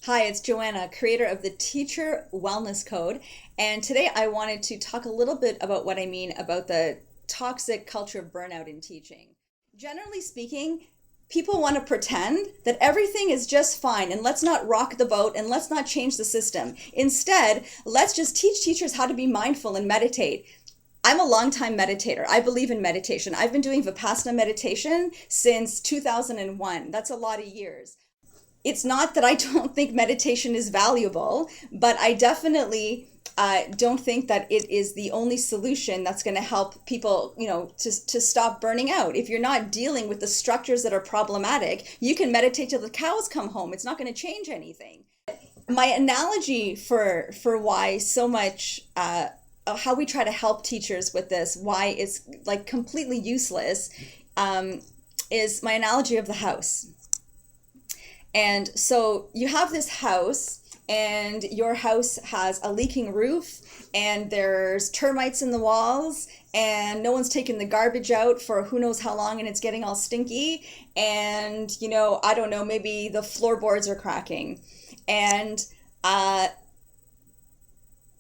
Hi, it's Joanna, creator of the Teacher Wellness Code. And today I wanted to talk a little bit about what I mean about the toxic culture of burnout in teaching. Generally speaking, people want to pretend that everything is just fine and let's not rock the boat and let's not change the system. Instead, let's just teach teachers how to be mindful and meditate. I'm a longtime meditator. I believe in meditation. I've been doing Vipassana meditation since 2001. That's a lot of years. It's not that I don't think meditation is valuable, but I definitely don't think that it is the only solution that's going to help people, to stop burning out. If you're not dealing with the structures that are problematic, you can meditate till the cows come home. It's not going to change anything. My analogy for why so much how we try to help teachers with this, why it's like completely useless, is my analogy of the house. And so you have this house, and your house has a leaking roof, and there's termites in the walls, and no one's taken the garbage out for who knows how long, and it's getting all stinky. And, I don't know, maybe the floorboards are cracking. And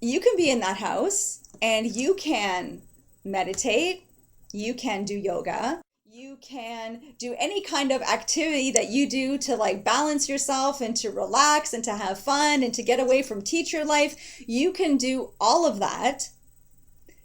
you can be in that house, and you can meditate, you can do yoga. You can do any kind of activity that you do to like balance yourself and to relax and to have fun and to get away from teacher life. You can do all of that,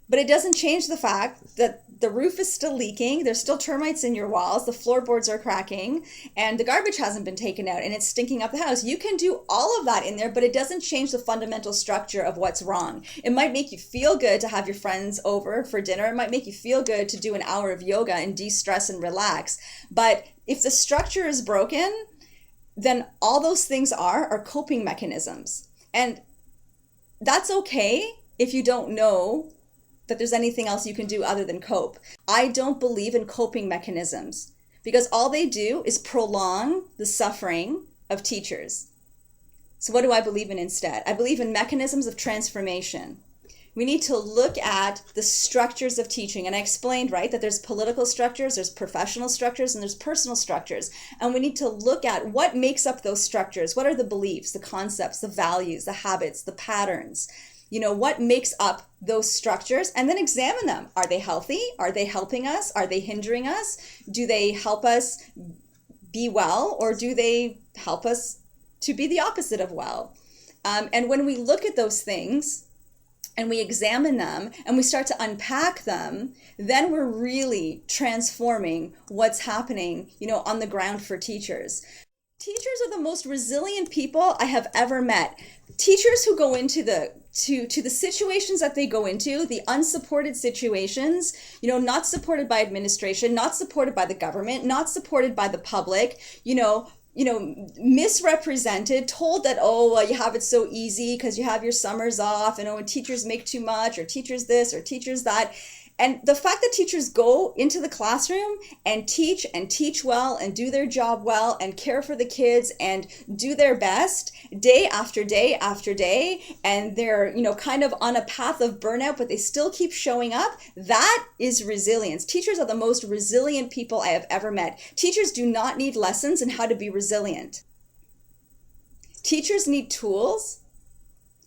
but it doesn't change the fact that the roof is still leaking, there's still termites in your walls, the floorboards are cracking, and the garbage hasn't been taken out and it's stinking up the house. You can do all of that in there, but it doesn't change the fundamental structure of what's wrong. It might make you feel good to have your friends over for dinner. It might make you feel good to do an hour of yoga and de-stress and relax. But if the structure is broken, then all those things are coping mechanisms. And that's okay if you don't know that there's anything else you can do other than cope. I don't believe in coping mechanisms because all they do is prolong the suffering of teachers. So what do I believe in instead? I believe in mechanisms of transformation. We need to look at the structures of teaching. And I explained, right, that there's political structures, there's professional structures, and there's personal structures. And we need to look at what makes up those structures. What are the beliefs, the concepts, the values, the habits, the patterns? What makes up those structures, and then examine them. Are they healthy? Are they helping us? Are they hindering us? Do they help us be well, or do they help us to be the opposite of well? And when we look at those things and we examine them and we start to unpack them, then we're really transforming what's happening, on the ground for teachers. Teachers are the most resilient people I have ever met. Teachers who go into the situations that they go into, the unsupported situations, not supported by administration, not supported by the government, not supported by the public, misrepresented, told that, you have it so easy because you have your summers off, and teachers make too much, or teachers this, or teachers that. And the fact that teachers go into the classroom and teach well and do their job well and care for the kids and do their best day after day after day, and they're, kind of on a path of burnout, but they still keep showing up, that is resilience. Teachers are the most resilient people I have ever met. Teachers do not need lessons in how to be resilient. Teachers need tools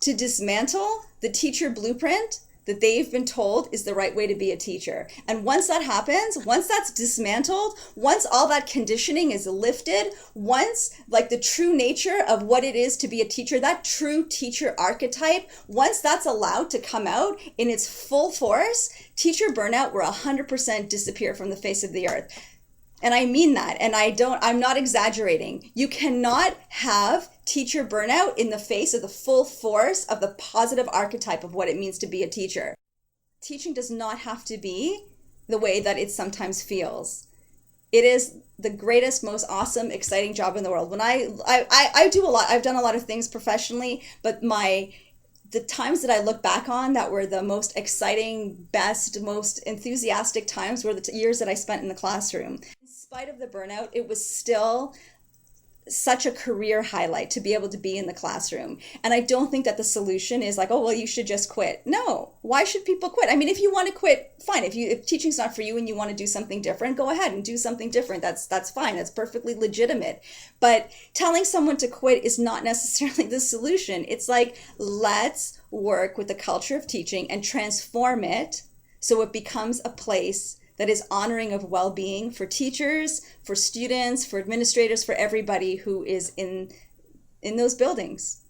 to dismantle the teacher blueprint that they've been told is the right way to be a teacher. And once that happens, once that's dismantled, once all that conditioning is lifted, once like the true nature of what it is to be a teacher, that true teacher archetype, once that's allowed to come out in its full force, teacher burnout will 100% disappear from the face of the earth. And I mean that, and I'm not exaggerating. You cannot have teacher burnout in the face of the full force of the positive archetype of what it means to be a teacher. Teaching does not have to be the way that it sometimes feels. It is the greatest, most awesome, exciting job in the world. When I do a lot, I've done a lot of things professionally, but the times that I look back on that were the most exciting, best, most enthusiastic times were the years that I spent in the classroom. In spite of the burnout, it was still such a career highlight to be able to be in the classroom. And I don't think that the solution is like, oh, well, you should just quit. No. Why should people quit? I mean, if you want to quit, fine. If teaching's not for you and you want to do something different, go ahead and do something different. That's fine. That's perfectly legitimate. But telling someone to quit is not necessarily the solution. It's like, let's work with the culture of teaching and transform it so it becomes a place that is honoring of well-being for teachers, for students, for administrators, for everybody who is in those buildings.